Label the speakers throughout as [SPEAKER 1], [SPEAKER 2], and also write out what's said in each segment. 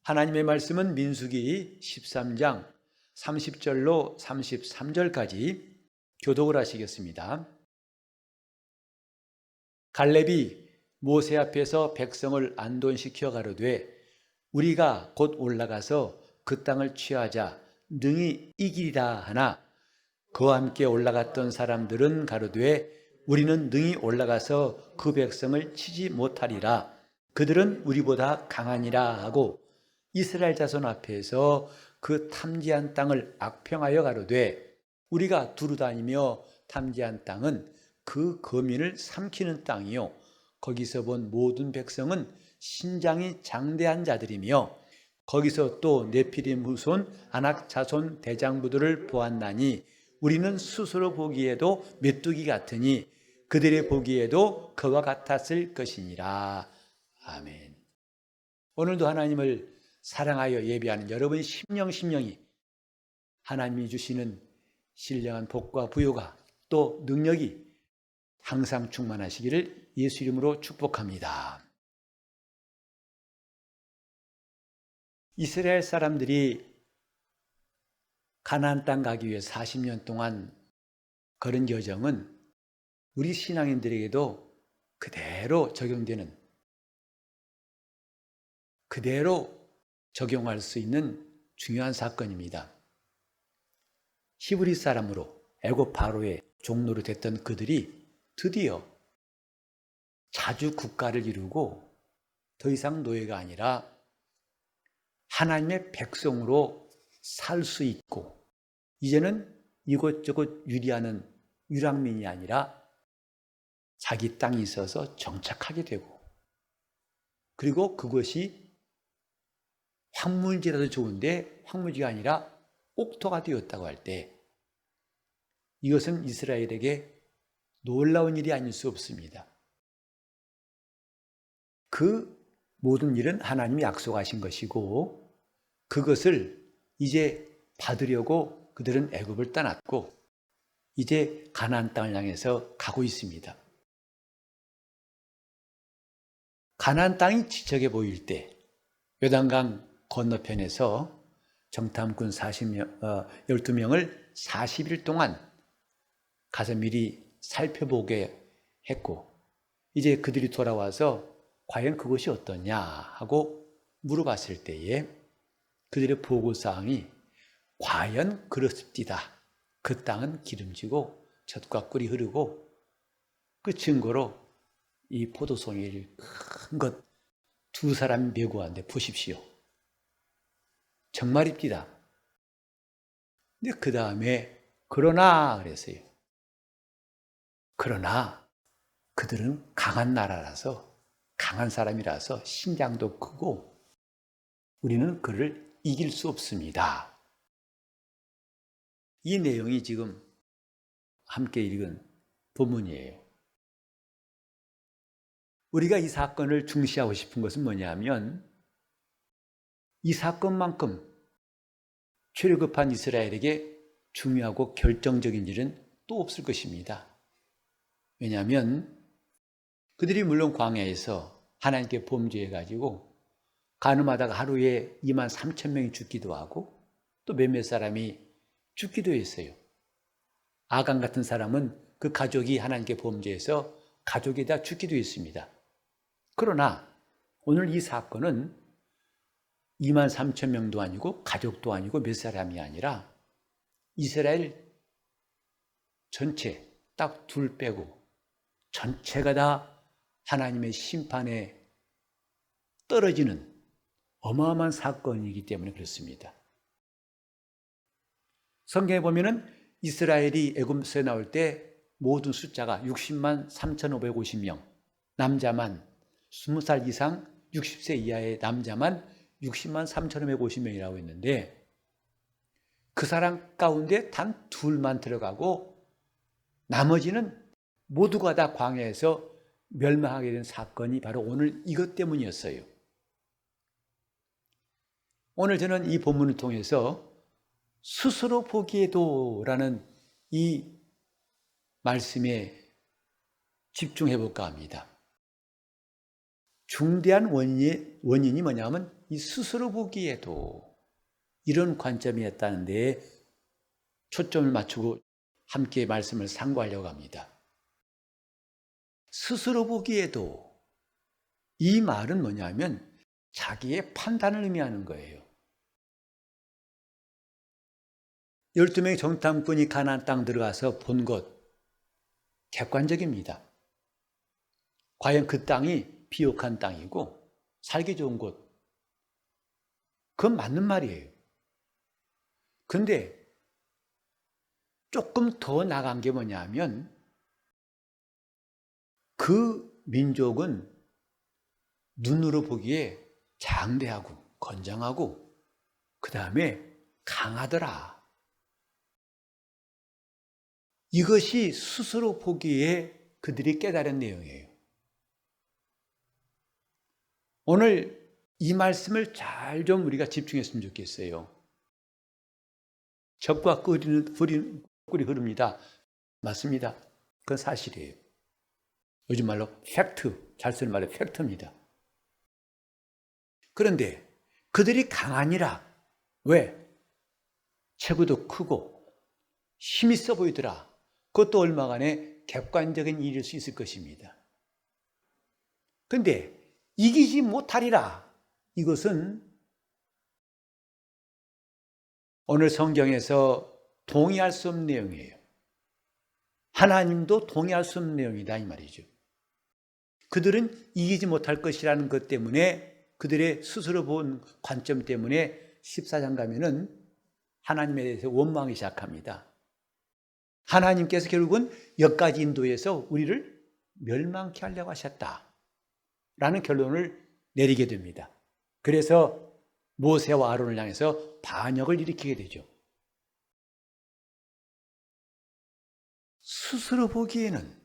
[SPEAKER 1] 하나님의 말씀은 민수기 13장 30절로 33절까지 교독을 하시겠습니다. 갈렙이 모세 앞에서 백성을 안돈시켜 가로되 우리가 곧 올라가서 그 땅을 취하자 능히 이기리라 하나 그와 함께 올라갔던 사람들은 가로되 우리는 능히 올라가서 그 백성을 치지 못하리라. 그들은 우리보다 강하니라 하고 이스라엘 자손 앞에서 그 탐지한 땅을 악평하여 가로되 우리가 두루다니며 탐지한 땅은 그 거민을 삼키는 땅이요 거기서 본 모든 백성은 신장이 장대한 자들이며 거기서 또 네피림 후손 아낙 자손 대장부들을 보았나니 우리는 스스로 보기에도 메뚜기 같으니 그들의 보기에도 그와 같았을 것이니라. 아멘. 오늘도 하나님을 사랑하여 예배하는 여러분의 심령이 하나님이 주시는 신령한 복과 부요가 또 능력이 항상 충만하시기를 예수 이름으로 축복합니다. 이스라엘 사람들이 가나안 땅 가기 위해 40년 동안 걸은 여정은 우리 신앙인들에게도 그대로 적용되는, 그대로 적용할 수 있는 중요한 사건입니다. 히브리 사람으로 애굽 바로의 종노로 됐던 그들이 드디어 자주 국가를 이루고 더 이상 노예가 아니라 하나님의 백성으로 살 수 있고 이제는 이곳저곳 유리하는 유랑민이 아니라 자기 땅이 있어서 정착하게 되고 그리고 그것이 황무지라도 좋은데 황무지가 아니라 옥토가 되었다고 할 때 이것은 이스라엘에게 놀라운 일이 아닐 수 없습니다. 그 모든 일은 하나님이 약속하신 것이고 그것을 이제 받으려고 그들은 애굽을 떠났고 이제 가나안 땅을 향해서 가고 있습니다. 가나안 땅이 지척해 보일 때 요단강 건너편에서 정탐꾼 12명을 40일 동안 가서 미리 살펴보게 했고 이제 그들이 돌아와서 과연 그것이 어떠냐 하고 물어봤을 때에 그들의 보고사항이 과연 그렇습디다. 그 땅은 기름지고 젖과 꿀이 흐르고 그 증거로 이 포도송이를 큰 것 2사람 메고한데 보십시오. 정말입니다. 근데 그 다음에 그러나 그랬어요. 그러나 그들은 강한 나라라서 강한 사람이라서 신장도 크고 우리는 그를 이길 수 없습니다. 이 내용이 지금 함께 읽은 본문이에요. 우리가 이 사건을 중시하고 싶은 것은 뭐냐면 이 사건만큼 출애굽한 이스라엘에게 중요하고 결정적인 일은 또 없을 것입니다. 왜냐하면 그들이 물론 광야에서 하나님께 범죄해가지고 간음하다가 하루에 23,000명이 죽기도 하고 또 몇몇 사람이 죽기도 했어요. 아간 같은 사람은 그 가족이 하나님께 범죄해서 가족이 다 죽기도 했습니다. 그러나 오늘 이 사건은 23,000명도 아니고 가족도 아니고 몇 사람이 아니라 이스라엘 전체 딱 둘 빼고 전체가 다 하나님의 심판에 떨어지는 어마어마한 사건이기 때문에 그렇습니다. 성경에 보면은 이스라엘이 애굽에서 나올 때 모든 숫자가 60만 3,550명, 남자만 20살 이상 60세 이하의 남자만 60만 3,550명이라고 했는데 그 사람 가운데 단 둘만 들어가고 나머지는 모두가 다 광야에서 멸망하게 된 사건이 바로 오늘 이것 때문이었어요. 오늘 저는 이 본문을 통해서 스스로 보기에도 라는 이 말씀에 집중해 볼까 합니다. 중대한 원인이 뭐냐면 이 스스로 보기에도 이런 관점이었다는 데에 초점을 맞추고 함께 말씀을 상고하려고 합니다. 스스로 보기에도 이 말은 뭐냐면 자기의 판단을 의미하는 거예요. 12명의 정탐꾼이 가나안 땅 들어가서 본 것, 객관적입니다. 과연 그 땅이 비옥한 땅이고 살기 좋은 곳, 그건 맞는 말이에요. 근데 조금 더 나간 게 뭐냐면 그 민족은 눈으로 보기에 장대하고 건장하고 그 다음에 강하더라. 이것이 스스로 보기에 그들이 깨달은 내용이에요. 오늘 이 말씀을 잘 좀 우리가 집중했으면 좋겠어요. 젖과 꿀이 흐릅니다. 맞습니다. 그건 사실이에요. 요즘 말로 팩트, 잘 쓰는 말로 팩트입니다. 그런데 그들이 강하니라. 왜? 체구도 크고 힘이 있어 보이더라. 그것도 얼마간에 객관적인 일일 수 있을 것입니다. 그런데 이기지 못하리라. 이것은 오늘 성경에서 동의할 수 없는 내용이에요. 하나님도 동의할 수 없는 내용이다 이 말이죠. 그들은 이기지 못할 것이라는 것 때문에 그들의 스스로 본 관점 때문에 14장 가면은 하나님에 대해서 원망하기 시작합니다. 하나님께서 결국은 여기까지 인도해서 우리를 멸망케 하려고 하셨다 라는 결론을 내리게 됩니다. 그래서 모세와 아론을 향해서 반역을 일으키게 되죠. 스스로 보기에는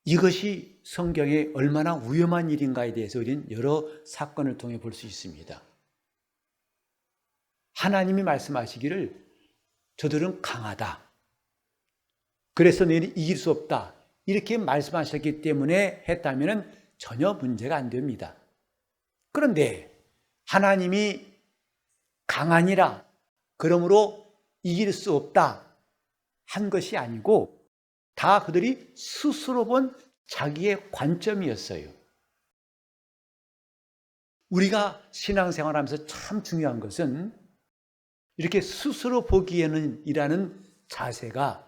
[SPEAKER 1] 이것이 성경에 얼마나 위험한 일인가에 대해서 우리는 여러 사건을 통해 볼 수 있습니다. 하나님이 말씀하시기를 저들은 강하다. 그래서 너희는 이길 수 없다. 이렇게 말씀하셨기 때문에 했다면 전혀 문제가 안 됩니다. 그런데 하나님이 강하니라 그러므로 이길 수 없다 한 것이 아니고 다 그들이 스스로 본 자기의 관점이었어요. 우리가 신앙생활하면서 참 중요한 것은 이렇게 스스로 보기에는 이라는 자세가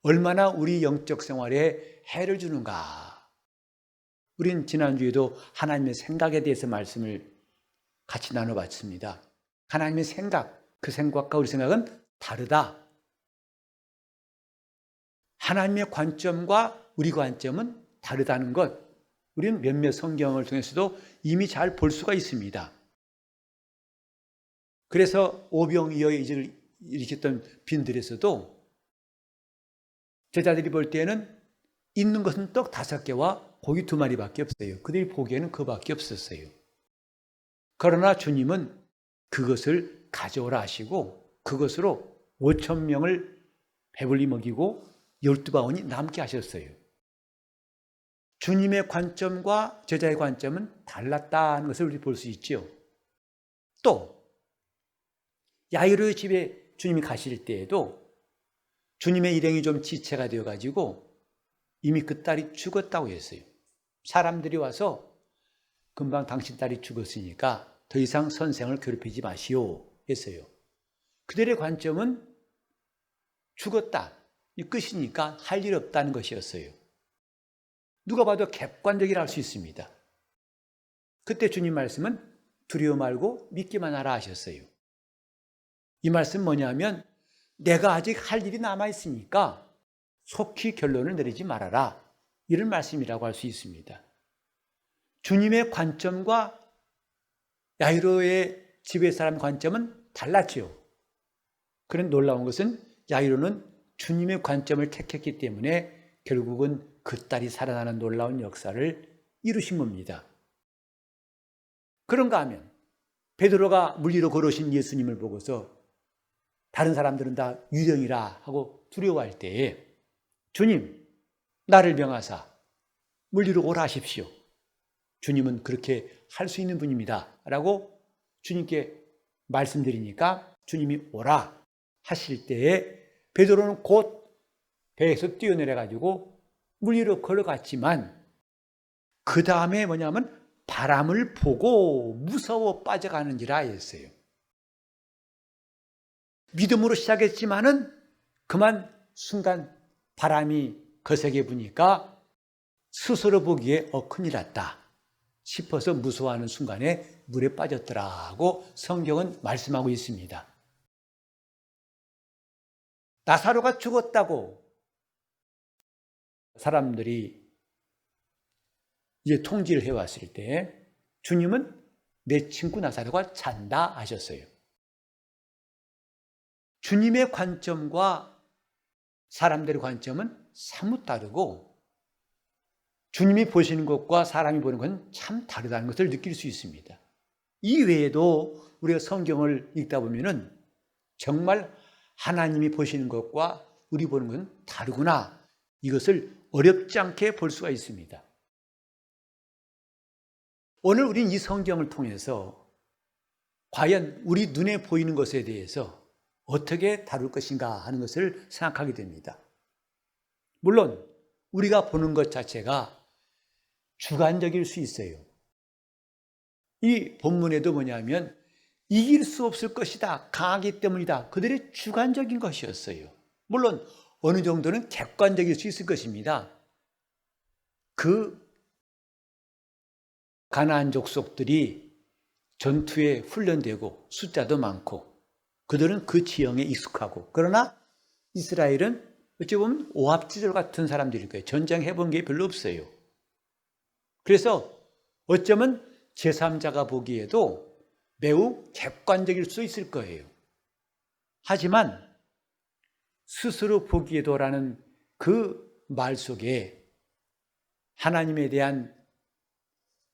[SPEAKER 1] 얼마나 우리 영적 생활에 해를 주는가. 우린 지난주에도 하나님의 생각에 대해서 말씀을 같이 나눠봤습니다. 하나님의 생각, 그 생각과 우리 생각은 다르다. 하나님의 관점과 우리 관점은 다르다는 것, 우리는 몇몇 성경을 통해서도 이미 잘 볼 수가 있습니다. 그래서 오병이어의 이적을 일으켰던 빈들에서도 제자들이 볼 때에는 있는 것은 떡 5개와 고기 2마리밖에 없어요. 그들이 보기에는 그밖에 없었어요. 그러나 주님은 그것을 가져오라 하시고 그것으로 5,000명을 배불리 먹이고 12바구니 남게 하셨어요. 주님의 관점과 제자의 관점은 달랐다는 것을 우리 볼 수 있죠. 또 야이로의 집에 주님이 가실 때에도 주님의 일행이 좀 지체가 되어가지고 이미 그 딸이 죽었다고 했어요. 사람들이 와서 금방 당신 딸이 죽었으니까 더 이상 선생을 괴롭히지 마시오 했어요. 그들의 관점은 죽었다. 이 끝이니까 할 일 없다는 것이었어요. 누가 봐도 객관적이라 할 수 있습니다. 그때 주님 말씀은 두려워 말고 믿기만 하라 하셨어요. 이 말씀 뭐냐면 내가 아직 할 일이 남아있으니까 속히 결론을 내리지 말아라. 이런 말씀이라고 할 수 있습니다. 주님의 관점과 야이로의 집의 사람 관점은 달랐죠. 그런 놀라운 것은 야이로는 주님의 관점을 택했기 때문에 결국은 그 딸이 살아나는 놀라운 역사를 이루신 겁니다. 그런가 하면 베드로가 물 위로 걸으신 예수님을 보고서 다른 사람들은 다 유령이라 하고 두려워할 때에 주님, 나를 명하사 물 위로 오라 하십시오. 주님은 그렇게 할 수 있는 분입니다 라고 주님께 말씀드리니까 주님이 오라 하실 때에 베드로는 곧 배에서 뛰어내려가지고 물 위로 걸어갔지만 그 다음에 뭐냐면 바람을 보고 무서워 빠져가는지라 했어요. 믿음으로 시작했지만은 그만 순간 바람이 거세게 부니까 스스로 보기에 큰일 났다 싶어서 무서워하는 순간에 물에 빠졌더라고 성경은 말씀하고 있습니다. 나사로가 죽었다고 사람들이 이제 통지를 해왔을 때 주님은 내 친구 나사로가 잔다 하셨어요. 주님의 관점과 사람들의 관점은 사뭇 다르고 주님이 보시는 것과 사람이 보는 건 참 다르다는 것을 느낄 수 있습니다. 이 외에도 우리가 성경을 읽다 보면은 정말 하나님이 보시는 것과 우리 보는 건 다르구나. 이것을 어렵지 않게 볼 수가 있습니다. 오늘 우리는 이 성경을 통해서 과연 우리 눈에 보이는 것에 대해서 어떻게 다룰 것인가 하는 것을 생각하게 됩니다. 물론 우리가 보는 것 자체가 주관적일 수 있어요. 이 본문에도 뭐냐면 이길 수 없을 것이다, 강하기 때문이다. 그들의 주관적인 것이었어요. 물론 어느 정도는 객관적일 수 있을 것입니다. 그 가나안 족속들이 전투에 훈련되고 숫자도 많고 그들은 그 지형에 익숙하고 그러나 이스라엘은 어찌 보면 오합지졸 같은 사람들일 거예요. 전쟁해본 게 별로 없어요. 그래서 어쩌면 제3자가 보기에도 매우 객관적일 수 있을 거예요. 하지만 스스로 보기에도라는 그 말 속에 하나님에 대한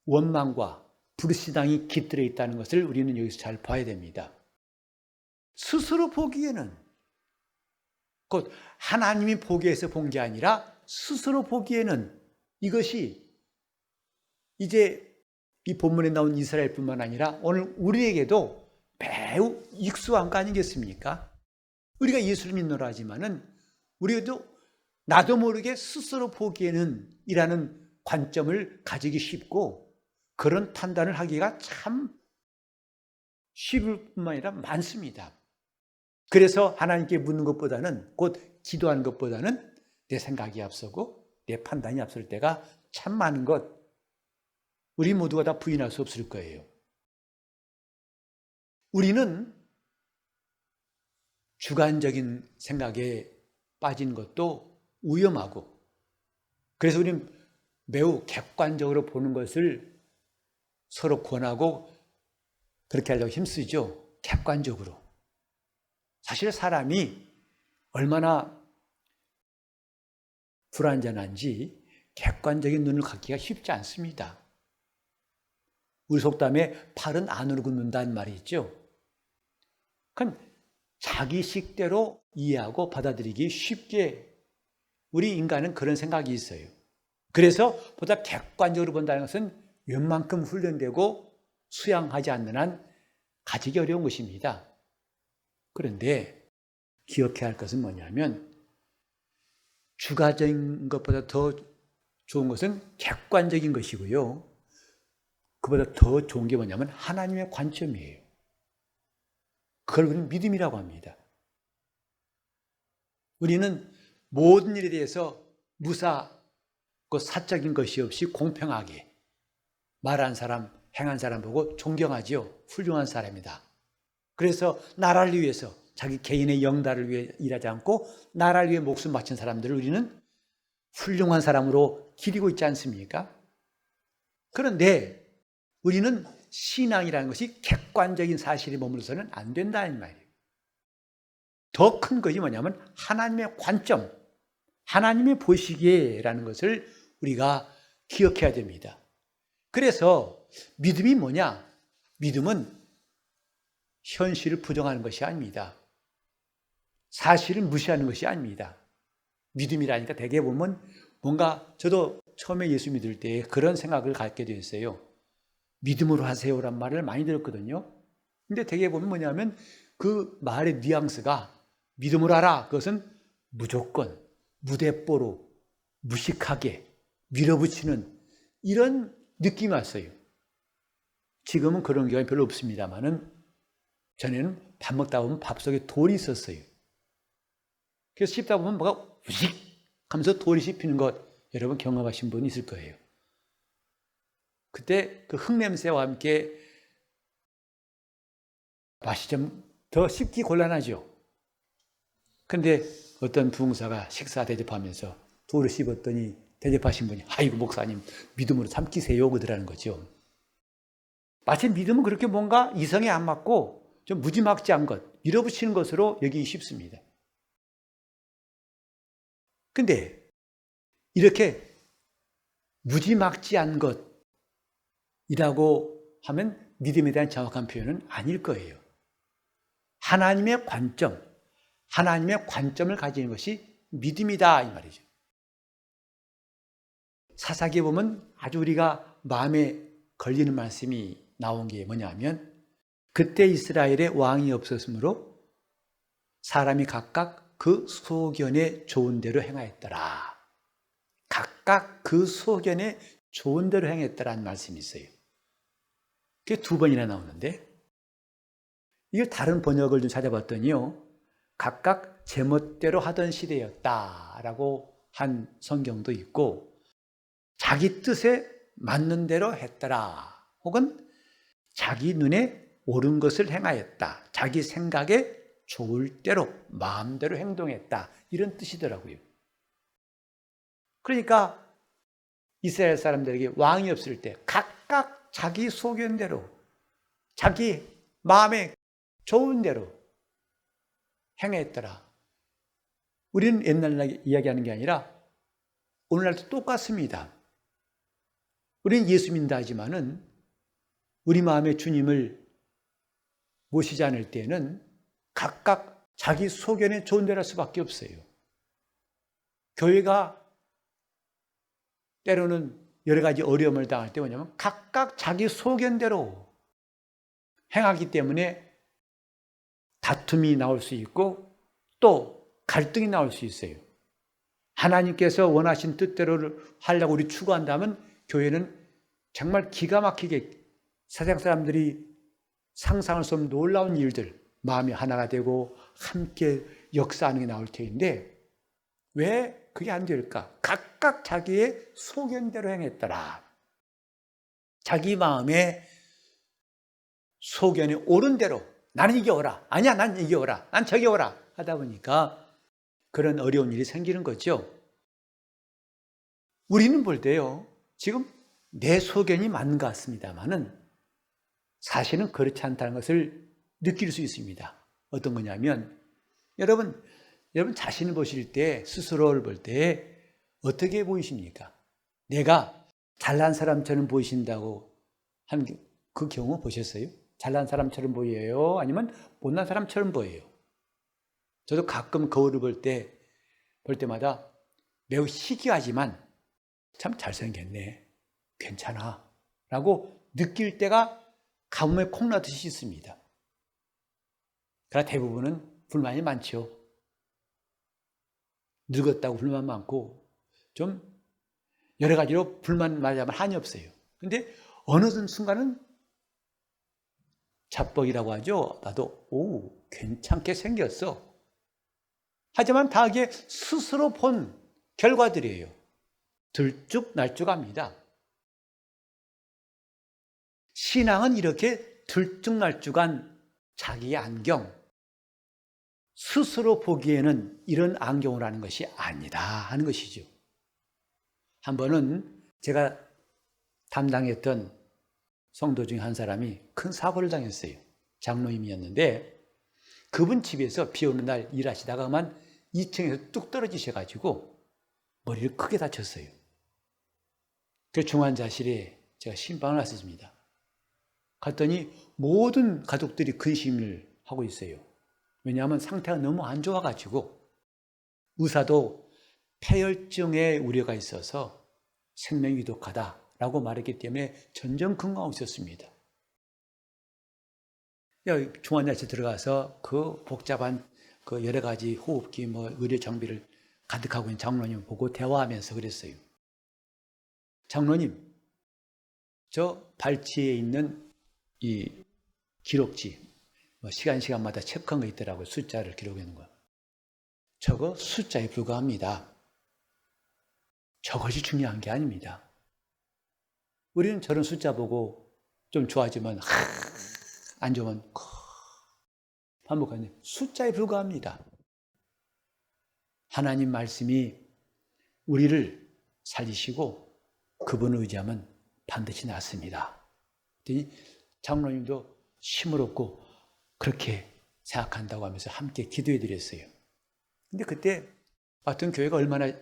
[SPEAKER 1] 원망과 불신앙이 깃들어 있다는 것을 우리는 여기서 잘 봐야 됩니다. 스스로 보기에는 곧 하나님이 보기에서 본 게 아니라 스스로 보기에는 이것이 이제 이 본문에 나온 이스라엘뿐만 아니라 오늘 우리에게도 매우 익숙한 거 아니겠습니까? 우리가 예수를 믿노라 하지만은 우리도 나도 모르게 스스로 보기에는 이라는 관점을 가지기 쉽고 그런 판단을 하기가 참 쉬울 뿐만 아니라 많습니다. 그래서 하나님께 묻는 것보다는 곧 기도하는 것보다는 내 생각이 앞서고 내 판단이 앞설 때가 참 많은 것 우리 모두가 다 부인할 수 없을 거예요. 우리는 주관적인 생각에 빠진 것도 위험하고 그래서 우리는 매우 객관적으로 보는 것을 서로 권하고 그렇게 하려고 힘쓰죠. 객관적으로. 사실 사람이 얼마나 불완전한지 객관적인 눈을 갖기가 쉽지 않습니다. 우리 속담에 팔은 안으로 굽는다는 말이 있죠. 그건 자기 식대로 이해하고 받아들이기 쉽게 우리 인간은 그런 생각이 있어요. 그래서 보다 객관적으로 본다는 것은 웬만큼 훈련되고 수양하지 않는 한 가지기 어려운 것입니다. 그런데 기억해야 할 것은 뭐냐면 주관적인 것보다 더 좋은 것은 객관적인 것이고요. 그보다 더 좋은 게 뭐냐면 하나님의 관점이에요. 그걸 우리는 믿음이라고 합니다. 우리는 모든 일에 대해서 무사고 사적인 것이 없이 공평하게 말한 사람, 행한 사람 보고 존경하지요. 훌륭한 사람이다. 그래서 나라를 위해서 자기 개인의 영달을 위해 일하지 않고 나라를 위해 목숨 바친 사람들을 우리는 훌륭한 사람으로 기리고 있지 않습니까? 그런데 우리는 신앙이라는 것이 객관적인 사실에 머물러서는 안 된다는 말이에요. 더 큰 것이 뭐냐면 하나님의 관점, 하나님의 보시기에라는 것을 우리가 기억해야 됩니다. 그래서 믿음이 뭐냐? 믿음은 현실을 부정하는 것이 아닙니다. 사실을 무시하는 것이 아닙니다. 믿음이라니까 대개 보면 뭔가 저도 처음에 예수 믿을 때 그런 생각을 갖게 되었어요. 믿음으로 하세요란 말을 많이 들었거든요. 근데 되게 보면 뭐냐면 그 말의 뉘앙스가 믿음으로 하라. 그것은 무조건, 무대뽀로, 무식하게 밀어붙이는 이런 느낌이 왔어요. 지금은 그런 경우가 별로 없습니다만은 전에는 밥 먹다 보면 밥 속에 돌이 있었어요. 그래서 씹다 보면 뭐가 우식 하면서 돌이 씹히는 것 여러분 경험하신 분 있을 거예요. 그때 그 흙냄새와 함께 맛이 좀 더 씹기 곤란하죠. 근데 어떤 부흥사가 식사 대접하면서 돌을 씹었더니 대접하신 분이 아이고 목사님 믿음으로 삼키세요 그러라는 거죠. 마치 믿음은 그렇게 뭔가 이성에 안 맞고 좀 무지막지한 것, 밀어붙이는 것으로 여기기 쉽습니다. 근데 이렇게 무지막지한 것이라고 하면 믿음에 대한 정확한 표현은 아닐 거예요. 하나님의 관점을 가지는 것이 믿음이다 이 말이죠. 사사기에 보면 아주 우리가 마음에 걸리는 말씀이 나온 게 뭐냐면 그때 이스라엘에 왕이 없었으므로 사람이 각각 그 소견에 좋은 대로 행하였더라. 각각 그 소견에 좋은 대로 행했더라는 말씀이 있어요. 그게 2번이나 나오는데 이걸 다른 번역을 좀 찾아봤더니요. 각각 제멋대로 하던 시대였다라고 한 성경도 있고 자기 뜻에 맞는 대로 했더라. 혹은 자기 눈에 옳은 것을 행하였다. 자기 생각에 좋을 대로 마음대로 행동했다. 이런 뜻이더라고요. 그러니까 이스라엘 사람들에게 왕이 없을 때 각각 자기 소견대로 자기 마음에 좋은 대로 행했더라. 우리는 옛날 이야기하는 게 아니라 오늘날도 똑같습니다. 우리는 예수 믿는다 하지만은 우리 마음에 주님을 모시지 않을 때는 각각 자기 소견에 좋은 대로 할 수밖에 없어요. 교회가 때로는 여러 가지 어려움을 당할 때 뭐냐면 각각 자기 소견대로 행하기 때문에 다툼이 나올 수 있고 또 갈등이 나올 수 있어요. 하나님께서 원하신 뜻대로 하려고 우리 추구한다면 교회는 정말 기가 막히게 세상 사람들이 상상할 수 없는 놀라운 일들, 마음이 하나가 되고 함께 역사하는 게 나올 텐데 왜 그게 안 될까? 각각 자기의 소견대로 행했더라. 자기 마음에 소견이 옳은 대로 나는 이게 옳아. 아니야, 난 이게 옳아. 난 저게 옳아. 하다 보니까 그런 어려운 일이 생기는 거죠. 우리는 볼 때요. 지금 내 소견이 맞는 것 같습니다만은 사실은 그렇지 않다는 것을 느낄 수 있습니다. 어떤 거냐면 여러분 자신을 보실 때 스스로를 볼 때 어떻게 보이십니까? 내가 잘난 사람처럼 보이신다고 한 그 경우 보셨어요? 잘난 사람처럼 보여요? 아니면 못난 사람처럼 보여요? 저도 가끔 거울을 볼 때마다 매우 희귀하지만 참 잘생겼네, 괜찮아 라고 느낄 때가 가뭄에 콩나듯이 있습니다. 그러나 대부분은 불만이 많죠. 늙었다고 불만 많고 좀 여러 가지로 불만 말하자면 한이 없어요. 근데 어느 순간은 자뻑이라고 하죠. 나도 괜찮게 생겼어. 하지만 다 이게 스스로 본 결과들이에요. 들쭉날쭉합니다. 신앙은 이렇게 들쭉날쭉한 자기의 안경, 스스로 보기에는 이런 안경을 하는 것이 아니다 하는 것이죠. 한 번은 제가 담당했던 성도 중에 한 사람이 큰 사고를 당했어요. 장로님이었는데 그분 집에서 비 오는 날 일하시다가 그만 2층에서 뚝 떨어지셔가지고 머리를 크게 다쳤어요. 그 중환자실에 제가 신방을 왔습니다. 갔더니 모든 가족들이 근심을 하고 있어요. 왜냐하면 상태가 너무 안 좋아가지고 의사도 폐혈증에 우려가 있어서 생명이 위독하다 라고 말했기 때문에 전전긍긍하고 있었습니다. 중환자실 들어가서 그 복잡한 그 여러 가지 호흡기, 의료 장비를 가득하고 있는 장로님 보고 대화하면서 그랬어요. 장로님, 저 발치에 있는 이 기록지, 시간마다 체크한 거 있더라고요. 숫자를 기록하는 거. 저거 숫자에 불과합니다. 저것이 중요한 게 아닙니다. 우리는 저런 숫자 보고 좀 좋아지면 안 좋으면 반복하는 숫자에 불과합니다. 하나님 말씀이 우리를 살리시고 그분을 의지하면 반드시 낫습니다. 그랬더니 장로님도 힘을 얻고 그렇게 생각한다고 하면서 함께 기도해 드렸어요. 근데 그때 어떤 교회가 얼마나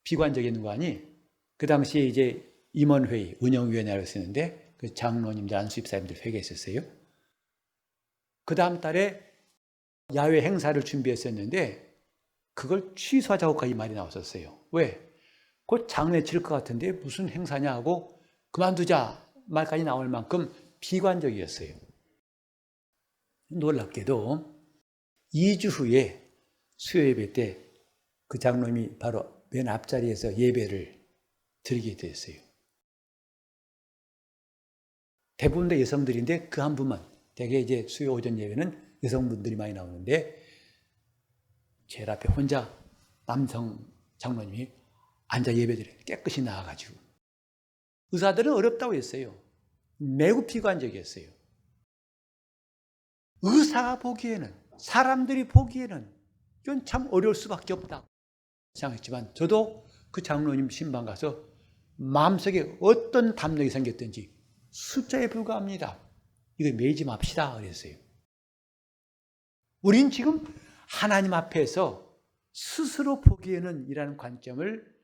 [SPEAKER 1] 비관적인 거 아니? 그 당시에 이제 임원회의, 운영위원회라고 했었는데 그 장로님들, 안수집사님들 회의가 있었어요. 그 다음 달에 야외 행사를 준비했었는데 그걸 취소하자고까지 말이 나왔었어요. 왜? 곧 장례 칠 것 같은데 무슨 행사냐 하고 그만두자 말까지 나올 만큼 비관적이었어요. 놀랍게도 2주 후에 수요 예배 때 그 장로님이 바로 맨 앞자리에서 예배를 드리게 됐어요. 대부분 다 여성들인데 그 한 분만, 대개 이제 수요 오전 예배는 여성분들이 많이 나오는데 제일 앞에 혼자 남성 장로님이 앉아 예배드려요. 깨끗이 나와가지고. 의사들은 어렵다고 했어요. 매우 비관적이었어요. 의사가 보기에는, 사람들이 보기에는 이건 참 어려울 수밖에 없다 생각했지만 저도 그 장로님 신방 가서 마음속에 어떤 담력이 생겼든지 숫자에 불과합니다. 이거 매지 맙시다 그랬어요. 우린 지금 하나님 앞에서 스스로 보기에는 이라는 관점을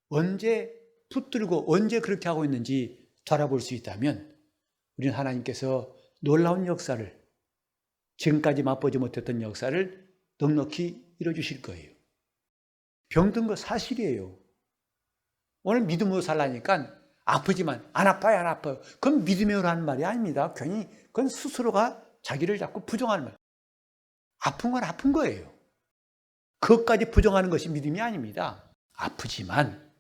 [SPEAKER 1] 언제 붙들고 언제 그렇게 하고 있는지 돌아볼 수 있다면 우리는 하나님께서 놀라운 역사를, 지금까지 맛보지 못했던 역사를 넉넉히 이뤄주실 거예요. 병든 거 사실이에요. 오늘 믿음으로 살라니까 아프지만 안 아파요, 안 아파요. 그건 믿음으로 하는 말이 아닙니다. 괜히 그건 스스로가 자기를 자꾸 부정하는 말. 아픈 건 아픈 거예요. 그것까지 부정하는 것이 믿음이 아닙니다. 아프지만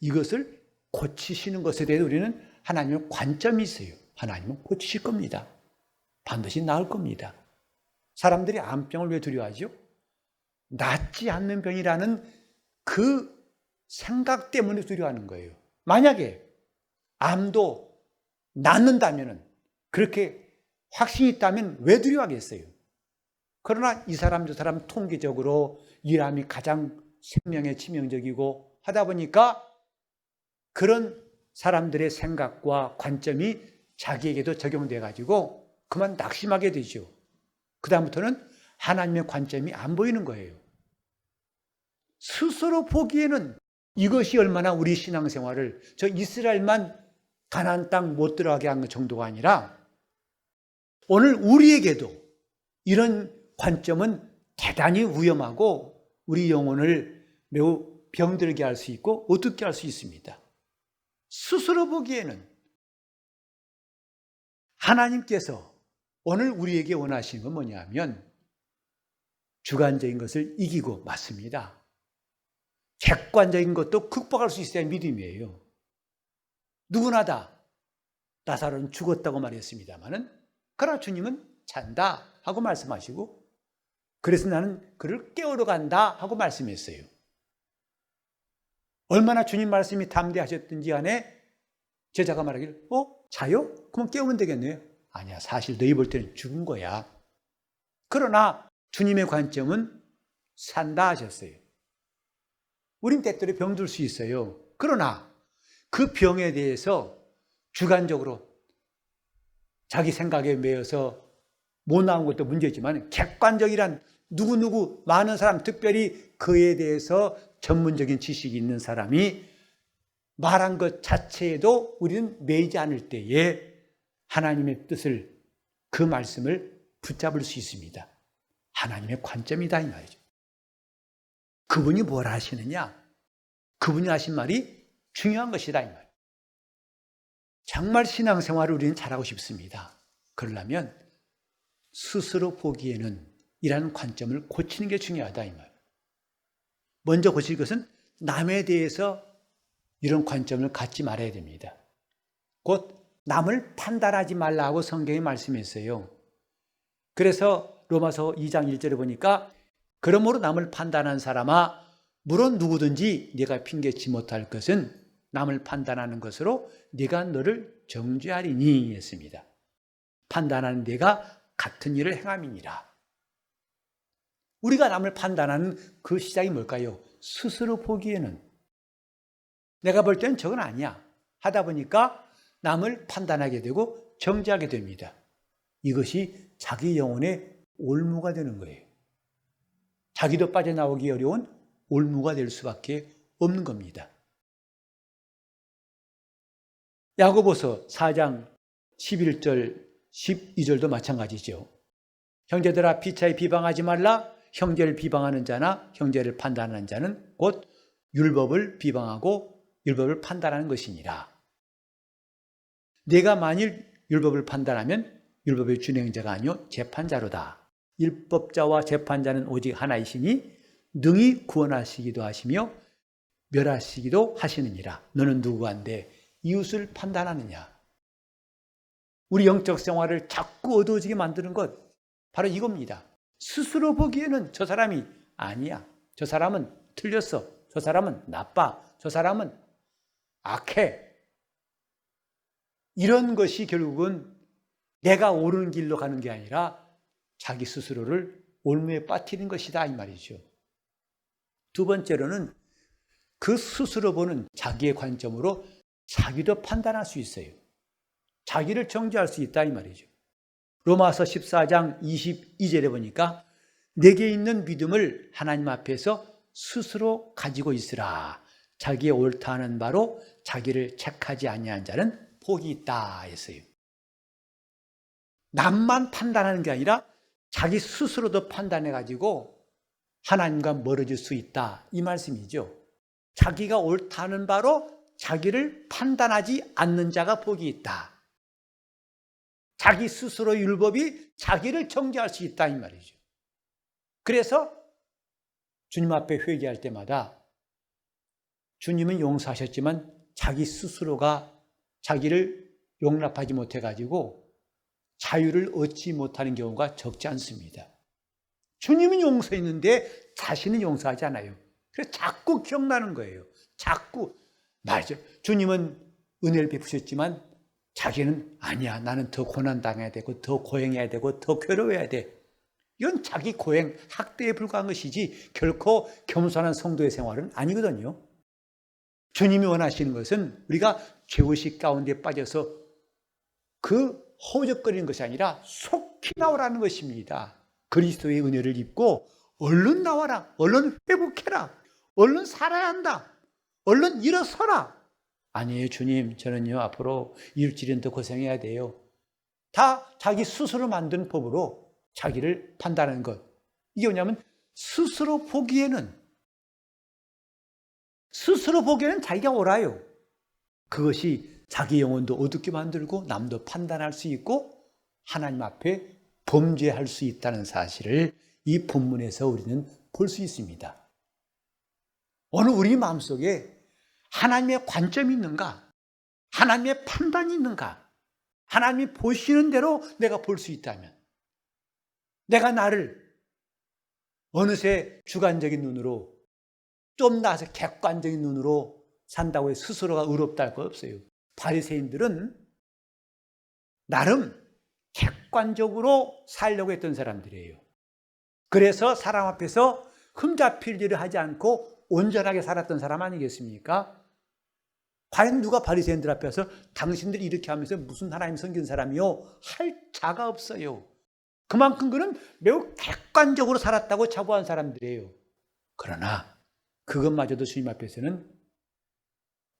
[SPEAKER 1] 이것을 고치시는 것에 대해 우리는 하나님의 관점이 있어요. 하나님은 고치실 겁니다. 반드시 나을 겁니다. 사람들이 암병을 왜 두려워하죠? 낫지 않는 병이라는 그 생각 때문에 두려워하는 거예요. 만약에 암도 낫는다면, 그렇게 확신이 있다면 왜 두려워하겠어요? 그러나 이 사람 저 사람 통계적으로 이 암이 가장 생명에 치명적이고 하다 보니까 그런 사람들의 생각과 관점이 자기에게도 적용돼 가지고 그만 낙심하게 되죠. 그 다음부터는 하나님의 관점이 안 보이는 거예요. 스스로 보기에는 이것이 얼마나 우리 신앙생활을, 저 이스라엘만 가나안 땅 못 들어가게 한 정도가 아니라 오늘 우리에게도 이런 관점은 대단히 위험하고 우리 영혼을 매우 병들게 할 수 있고 어둡게 할 수 있습니다. 스스로 보기에는 하나님께서 오늘 우리에게 원하시는 건 뭐냐면 주관적인 것을 이기고, 맞습니다. 객관적인 것도 극복할 수 있어야 믿음이에요. 누구나 다 나사로는 죽었다고 말했습니다마는 그러나 주님은 잔다 하고 말씀하시고, 그래서 나는 그를 깨우러 간다 하고 말씀했어요. 얼마나 주님 말씀이 담대하셨든지 간에 제자가 말하기를 자요? 그럼 깨우면 되겠네요. 아니야, 사실 너희 볼 때는 죽은 거야. 그러나 주님의 관점은 산다 하셨어요. 우린 때때로 병들 수 있어요. 그러나 그 병에 대해서 주관적으로 자기 생각에 매여서 못 나온 것도 문제지만 객관적이란 누구누구 많은 사람, 특별히 그에 대해서 전문적인 지식이 있는 사람이 말한 것 자체에도 우리는 매이지 않을 때에 하나님의 뜻을, 그 말씀을 붙잡을 수 있습니다. 하나님의 관점이다 이 말이죠. 그분이 뭘 하시느냐? 그분이 하신 말이 중요한 것이다 이 말. 정말 신앙생활을 우리는 잘하고 싶습니다. 그러려면 스스로 보기에는 이라는 관점을 고치는 게 중요하다 이 말. 먼저 고칠 것은 남에 대해서 이런 관점을 갖지 말아야 됩니다. 곧 남을 판단하지 말라고 성경이 말씀했어요. 그래서 로마서 2장 1절에 보니까 그러므로 남을 판단한 사람아 물론 누구든지 네가 핑계치 못할 것은 남을 판단하는 것으로 네가 너를 정죄하리니 했습니다. 판단하는 네가 같은 일을 행함이니라. 우리가 남을 판단하는 그 시작이 뭘까요? 스스로 보기에는 내가 볼 때는 저건 아니야 하다 보니까 남을 판단하게 되고 정죄하게 됩니다. 이것이 자기 영혼의 올무가 되는 거예요. 자기도 빠져나오기 어려운 올무가 될 수밖에 없는 겁니다. 야고보서 4장 11절 12절도 마찬가지죠. 형제들아 피차에 비방하지 말라. 형제를 비방하는 자나 형제를 판단하는 자는 곧 율법을 비방하고 율법을 판단하는 것이니라. 내가 만일 율법을 판단하면 율법의 준행자가 아니요 재판자로다. 율법자와 재판자는 오직 하나이시니 능히 구원하시기도 하시며 멸하시기도 하시느니라. 너는 누구한데 이웃을 판단하느냐. 우리 영적 생활을 자꾸 어두워지게 만드는 것 바로 이겁니다. 스스로 보기에는 저 사람이 아니야. 저 사람은 틀렸어. 저 사람은 나빠. 저 사람은 악해. 이런 것이 결국은 내가 옳은 길로 가는 게 아니라 자기 스스로를 올무에 빠뜨리는 것이다 이 말이죠. 두 번째로는 그 스스로 보는 자기의 관점으로 자기도 판단할 수 있어요. 자기를 정죄할 수 있다 이 말이죠. 로마서 14장 22절에 보니까 내게 있는 믿음을 하나님 앞에서 스스로 가지고 있으라. 자기의 옳다 하는 바로 자기를 책하지 아니한 자는 복이 있다 했어요. 남만 판단하는 게 아니라 자기 스스로도 판단해가지고 하나님과 멀어질 수 있다 이 말씀이죠. 자기가 옳다는 바로 자기를 판단하지 않는 자가 복이 있다. 자기 스스로 율법이 자기를 정죄할 수 있다 이 말이죠. 그래서 주님 앞에 회개할 때마다 주님은 용서하셨지만 자기 스스로가 자기를 용납하지 못해가지고 자유를 얻지 못하는 경우가 적지 않습니다. 주님은 용서했는데 자신은 용서하지 않아요. 그래서 자꾸 기억나는 거예요. 자꾸 말이죠. 주님은 은혜를 베푸셨지만 자기는 아니야. 나는 더 고난당해야 되고 더 고행해야 되고 더 괴로워야 돼. 이건 자기 고행, 학대에 불과한 것이지 결코 겸손한 성도의 생활은 아니거든요. 주님이 원하시는 것은 우리가 죄의식 가운데 빠져서 그 허우적거리는 것이 아니라 속히 나오라는 것입니다. 그리스도의 은혜를 입고 얼른 나와라. 얼른 회복해라. 얼른 살아야 한다. 얼른 일어서라. 아니에요 주님, 저는요 앞으로 일주일은 더 고생해야 돼요. 다 자기 스스로 만든 법으로 자기를 판단하는 것. 이게 뭐냐면 스스로 보기에는 자기가 옳아요. 그것이 자기 영혼도 어둡게 만들고 남도 판단할 수 있고 하나님 앞에 범죄할 수 있다는 사실을 이 본문에서 우리는 볼 수 있습니다. 오늘 우리 마음속에 하나님의 관점이 있는가? 하나님의 판단이 있는가? 하나님이 보시는 대로 내가 볼 수 있다면 내가 나를 어느새 주관적인 눈으로 좀 나아서 객관적인 눈으로 산다고 해서 스스로가 의롭다 할 거 없어요. 바리새인들은 나름 객관적으로 살려고 했던 사람들이에요. 그래서 사람 앞에서 흠잡힐 일을 하지 않고 온전하게 살았던 사람 아니겠습니까? 과연 누가 바리새인들 앞에서 당신들이 이렇게 하면서 무슨 하나님 섬기는 사람이요? 할 자가 없어요. 그만큼 그는 매우 객관적으로 살았다고 자부한 사람들이에요. 그러나 그것마저도 주님 앞에서는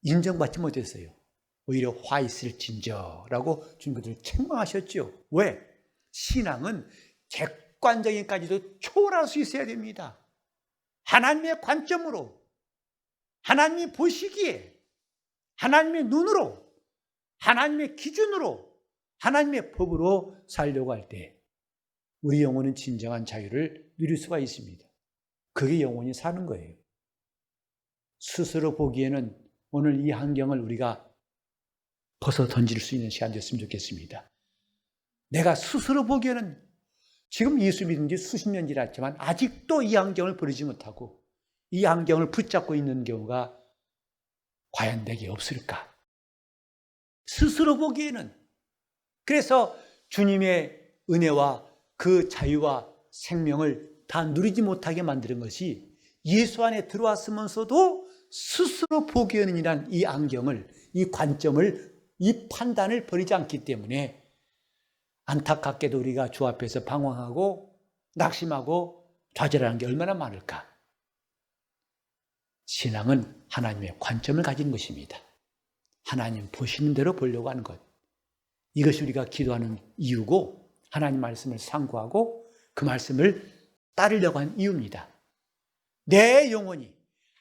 [SPEAKER 1] 인정받지 못했어요. 오히려 화 있을진저라고 주님께서 책망하셨죠. 왜? 신앙은 객관적인까지도 초월할 수 있어야 됩니다. 하나님의 관점으로, 하나님이 보시기에, 하나님의 눈으로, 하나님의 기준으로, 하나님의 법으로 살려고 할 때 우리 영혼은 진정한 자유를 누릴 수가 있습니다. 그게 영혼이 사는 거예요. 스스로 보기에는 오늘 이 환경을 우리가 벗어 던질 수 있는 시간 됐으면 좋겠습니다. 내가 스스로 보기에는 지금 예수 믿은 지 수십 년 지났지만 아직도 이 환경을 버리지 못하고 이 환경을 붙잡고 있는 경우가 과연 내게 없을까? 스스로 보기에는. 그래서 주님의 은혜와 그 자유와 생명을 다 누리지 못하게 만드는 것이 예수 안에 들어왔으면서도 스스로 보기에는 이란 이 안경을, 이 관점을, 이 판단을 버리지 않기 때문에 안타깝게도 우리가 주 앞에서 방황하고 낙심하고 좌절하는 게 얼마나 많을까? 신앙은 하나님의 관점을 가진 것입니다. 하나님 보시는 대로 보려고 하는 것. 이것이 우리가 기도하는 이유고 하나님 말씀을 상고하고 그 말씀을 따르려고 하는 이유입니다. 내 영혼이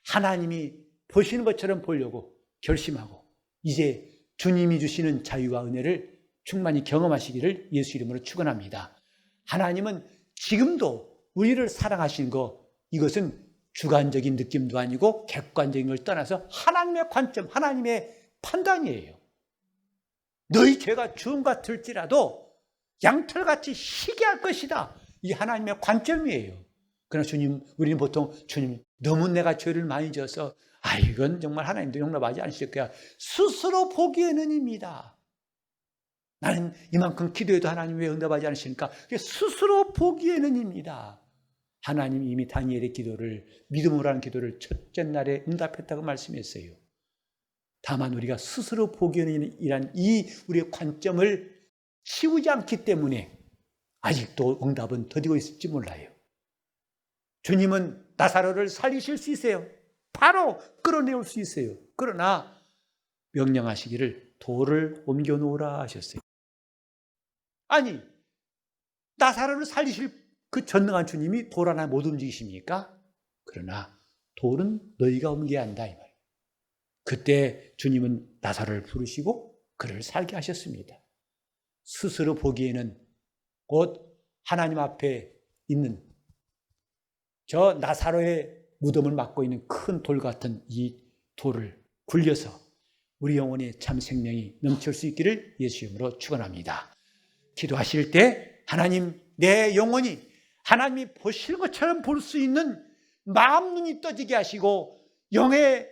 [SPEAKER 1] 하나님이 보시는 것처럼 보려고 결심하고 이제 주님이 주시는 자유와 은혜를 충만히 경험하시기를 예수 이름으로 축원합니다. 하나님은 지금도 우리를 사랑하시는 것, 이것은 주관적인 느낌도 아니고 객관적인 걸 떠나서 하나님의 관점, 하나님의 판단이에요. 너희 죄가 주음 같을지라도 양털같이 희게 할 것이다. 이 하나님의 관점이에요. 그러나 주님, 우리는 보통 주님 너무 내가 죄를 많이 져서 이건 정말 하나님도 용납하지 않으실 거야. 스스로 보기에는입니다. 나는 이만큼 기도해도 하나님 왜 응답하지 않으십니까? 스스로 보기에는입니다. 하나님 이미 다니엘의 기도를, 믿음으로 하는 기도를 첫째 날에 응답했다고 말씀했어요. 다만 우리가 스스로 보기에는 이란 이 우리의 관점을 치우지 않기 때문에 아직도 응답은 더디고 있을지 몰라요. 주님은 나사로를 살리실 수 있어요. 바로 끌어내올 수 있어요. 그러나 명령하시기를 돌을 옮겨 놓으라 하셨어요. 아니, 나사로를 살리실 그 전능한 주님이 돌 하나 못 움직이십니까? 그러나 돌은 너희가 옮겨야 한다 이 말. 그때 주님은 나사로를 부르시고 그를 살게 하셨습니다. 스스로 보기에는 곧 하나님 앞에 있는 저 나사로의 무덤을 막고 있는 큰 돌 같은 이 돌을 굴려서 우리 영혼의 참 생명이 넘칠 수 있기를 예수 이름으로 축원합니다. 기도하실 때 하나님, 내 영혼이 하나님이 보시는 것처럼 볼 수 있는 마음 눈이 떠지게 하시고 영의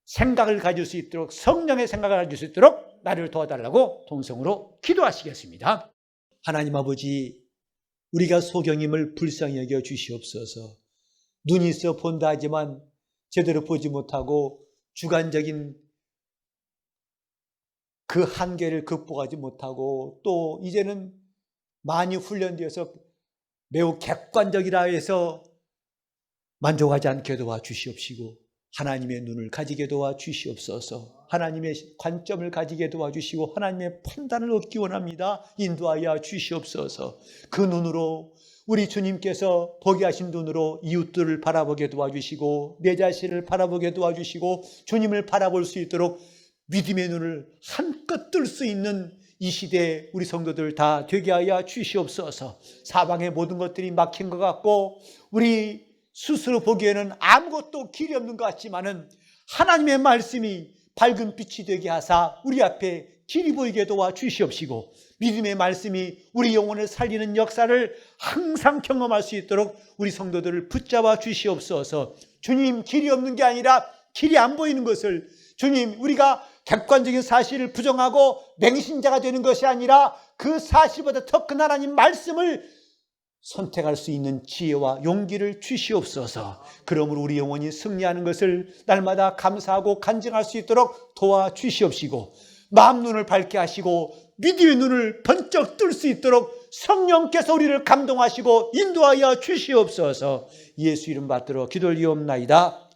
[SPEAKER 1] 생각을 가질 수 있도록, 성령의 생각을 가질 수 있도록 나를 도와달라고 동성으로 기도하시겠습니다. 하나님 아버지, 우리가 소경임을 불쌍히 여겨 주시옵소서. 눈이 있어 본다 하지만 제대로 보지 못하고 주관적인 그 한계를 극복하지 못하고 또 이제는 많이 훈련되어서 매우 객관적이라 해서 만족하지 않게 도와주시옵시고 하나님의 눈을 가지게 도와주시옵소서. 하나님의 관점을 가지게 도와주시고 하나님의 판단을 얻기 원합니다. 인도하여 주시옵소서. 그 눈으로 우리 주님께서 보게 하신 눈으로 이웃들을 바라보게 도와주시고 내 자신을 바라보게 도와주시고 주님을 바라볼 수 있도록 믿음의 눈을 한껏 뜰 수 있는 이 시대에 우리 성도들 다 되게 하여 주시옵소서. 사방의 모든 것들이 막힌 것 같고 우리 스스로 보기에는 아무것도 길이 없는 것 같지만은 하나님의 말씀이 밝은 빛이 되게 하사 우리 앞에 길이 보이게 도와 주시옵시고 믿음의 말씀이 우리 영혼을 살리는 역사를 항상 경험할 수 있도록 우리 성도들을 붙잡아 주시옵소서. 주님, 길이 없는 게 아니라 길이 안 보이는 것을 주님, 우리가 객관적인 사실을 부정하고 맹신자가 되는 것이 아니라 그 사실보다 더 큰 하나님 말씀을 선택할 수 있는 지혜와 용기를 주시옵소서. 그러므로 우리 영혼이 승리하는 것을 날마다 감사하고 간증할 수 있도록 도와주시옵시고 마음 눈을 밝게 하시고 믿음의 눈을 번쩍 뜰 수 있도록 성령께서 우리를 감동하시고 인도하여 주시옵소서. 예수 이름 받들어 기도를 이옵나이다.